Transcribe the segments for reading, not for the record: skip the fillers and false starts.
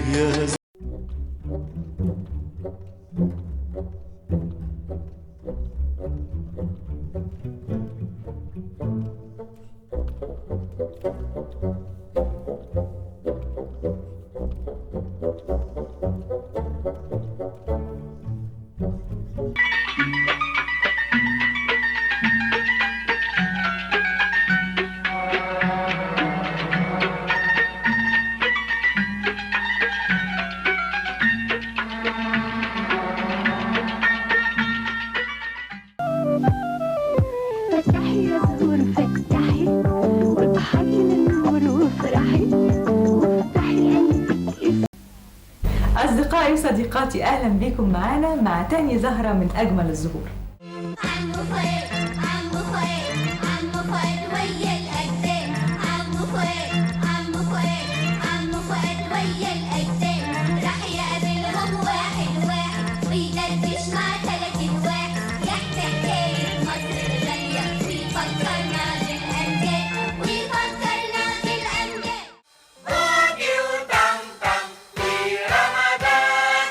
يا فتحي يا زهور فتحي واضحكي للنور وافرحي وافتحي قلبك. أصدقائي وصديقاتي، أهلا بكم معنا مع تاني زهرة من أجمل الزهور. عمو فؤاد عمو فؤاد عمو فؤاد ويا الأجداد. عمو فؤاد عمو فؤاد عمو فؤاد ويا الأجداد. راح يقابلهم واحد واحد ويدردش مع 30 واحد. يحكي حكاية مصر الغالية ويفكرنا بالأمجاد ويفكرنا بالأمجاد. بوجي وطمطم في رمضان.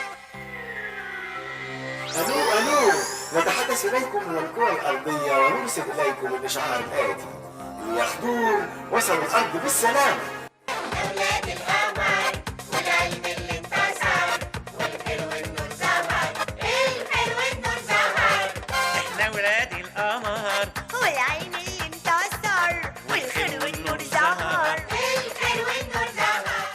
ألو نتحدث إليكم من الكرة الأرضية ونرسل إليكم الإشعار الآتي: يا خضور وصل الأرض بالسلامة. أولاد القمر والعلم اللي انتصر والخير والنور ظهر. الخير والنور ظهر. احنا ولاد القمر والعين اللي انتصر والخير والنور ظهر. الخير والنور ظهر.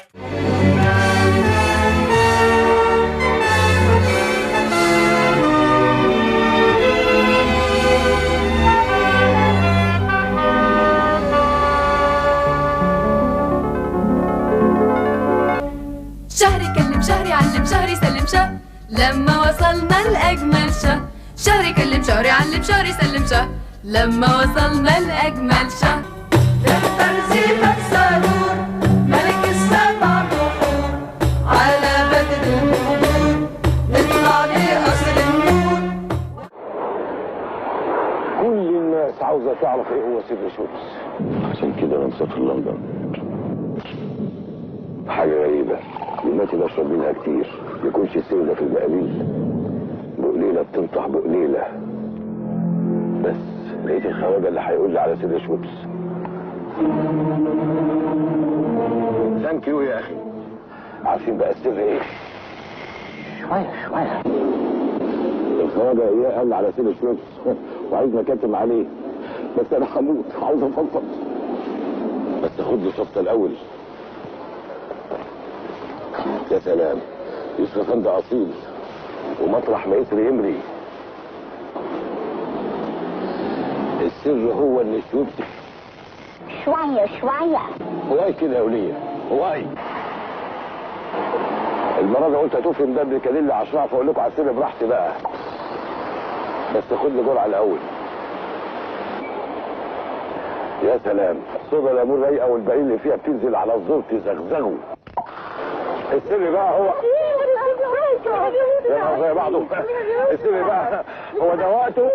شهري كلم شهري علم شهري سلم شه لما وصلنا لأجمل شه. شهري كلم شهري علم شهري سلم شه لما وصلنا لأجمل شه. اختار سيفك سرور ملك السبع بحور على بدر النور نطلع لقصر النور. كل الناس عاوزة تعرف ايه هو سر شمس، عشان كده انا مسافر لندن. حاجة غريبة، دلوقتي بشرب منها كتير، يكونش السر ده في البقاليل. بقليلة بتنطح بقليلة، بس لقيت الخواجة اللي هيقول لي على سر شمس. ثانك يو يا اخي. عارفين بقى السر ايه؟ شوية الخواجة ايه قال لي على سر شمس وعايز اكتم عليه، بس انا هموت عاوز افضفض، بس خد لي شفطة الاول. يا سلام، يوسف افندي اصيل ومطرح ما يسري يمري. السر هو ان الشمس شوية هواي كده يا وليه، هواي. المرة دي قلت هتفهم ده بكليل عشان اقول لكم على السر براحتي بقى، بس خد لي جرعة الاول. يا سلام، صودا ليمون رايقه والباقيين اللي فيها بتنزل على الزور تزغزغه. السر بقى هو زي بعضه. السر بقى هو ده وقته.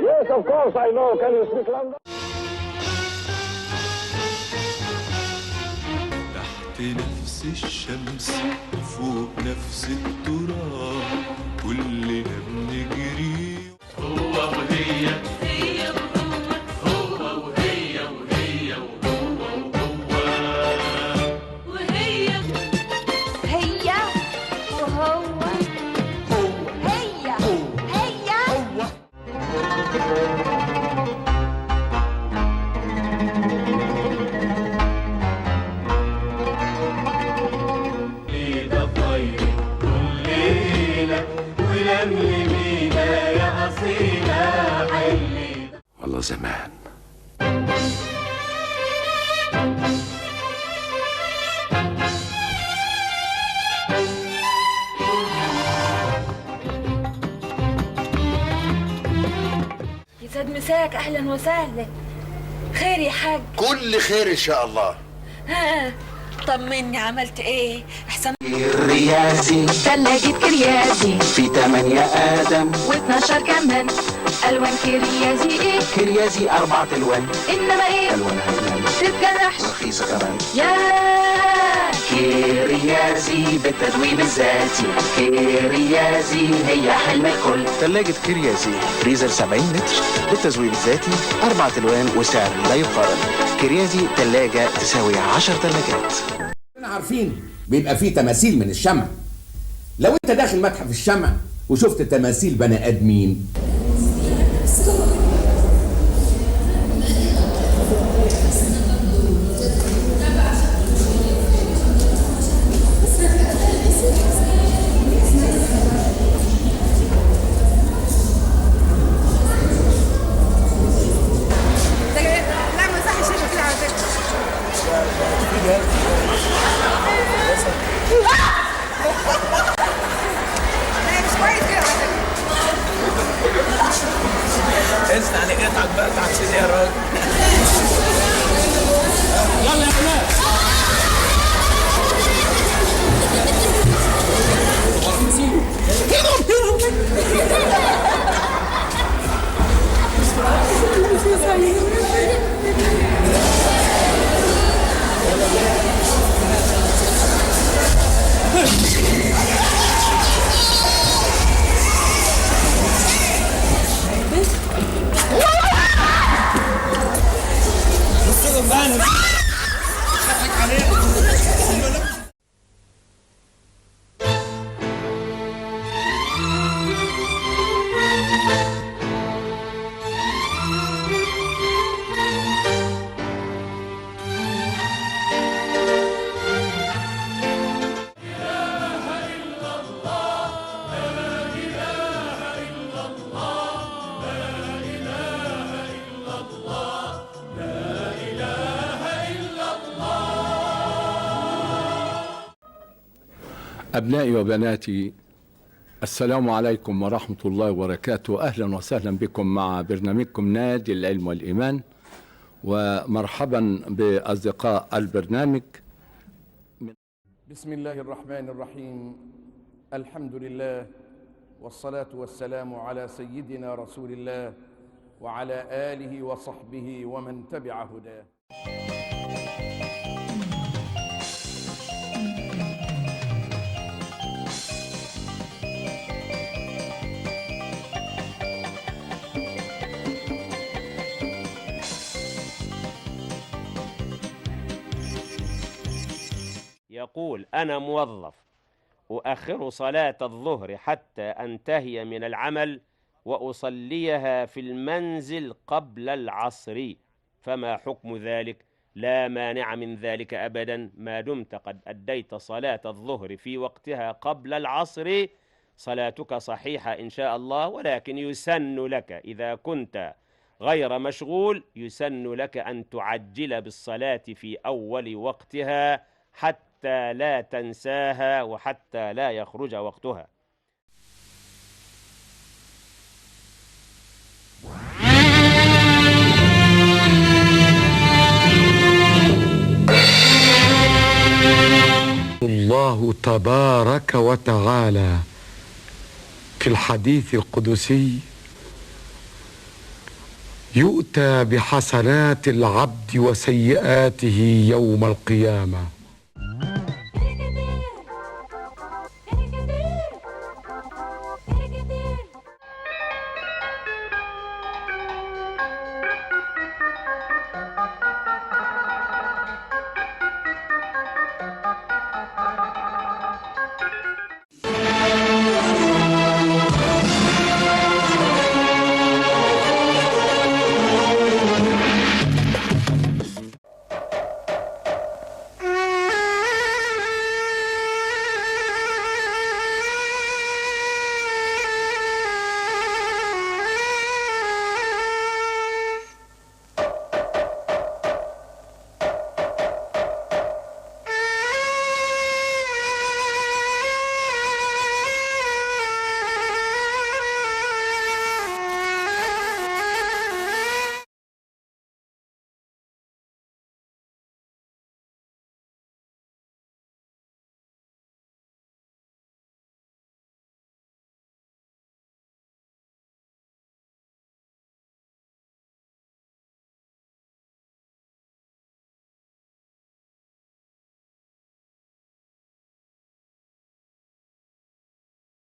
Yes of course I know. Can you speak London? تحت نفس الشمس وفوق نفس التراب كلنا بنجري. هو وهي هي وهو، هو وهي وهي وهو وهو وهي هي وهو هي هو. ليلة طيري كل ليلة ولملمينا يا أصيلة حلي. والله زمان. يسعد مساك، اهلا وسهلا. خير يا حاج؟ كل خير إن شاء الله. ها طمني، عملت ايه؟ احسن الرياسي ثلاجة كريازي في 8 آدم و12 كمان الوان كريازي. ايه كريازي 4 ألوان، انما ايه ألوانها أجمل تتجرحش رخيصة كمان. يا كريازي بالتدوير الذاتي. كريازي هي حلم الكل. ثلاجة كريازي فريزر 70 لتر بالتزويد الذاتي، 4 ألوان وسعر لا يقارن. كريازي ثلاجة تساوي 10 ثلاجات. عارفين بيبقى فيه تماثيل من الشمع. لو انت داخل متحف الشمع وشفت تماثيل بني ادمين، اسمع على قطعك بقى بتاعت سيدي يا راجل. يلا يا فلان. أبنائي وبناتي، السلام عليكم ورحمة الله وبركاته. أهلا وسهلا بكم مع برنامجكم نادي العلم والإيمان، ومرحبا بأصدقاء البرنامج. بسم الله الرحمن الرحيم. الحمد لله والصلاة والسلام على سيدنا رسول الله وعلى آله وصحبه ومن تبع هداه. يقول: أنا موظف أؤخر صلاة الظهر حتى أنتهي من العمل وأصليها في المنزل قبل العصر، فما حكم ذلك؟ لا مانع من ذلك أبدا ما دمت قد أديت صلاة الظهر في وقتها قبل العصر. صلاتك صحيحة إن شاء الله، ولكن يسن لك إذا كنت غير مشغول، يسن لك أن تعجل بالصلاة في أول وقتها حتى لا تنساها وحتى لا يخرج وقتها. الله تبارك وتعالى في الحديث القدسي: يؤتى بحسنات العبد وسيئاته يوم القيامة،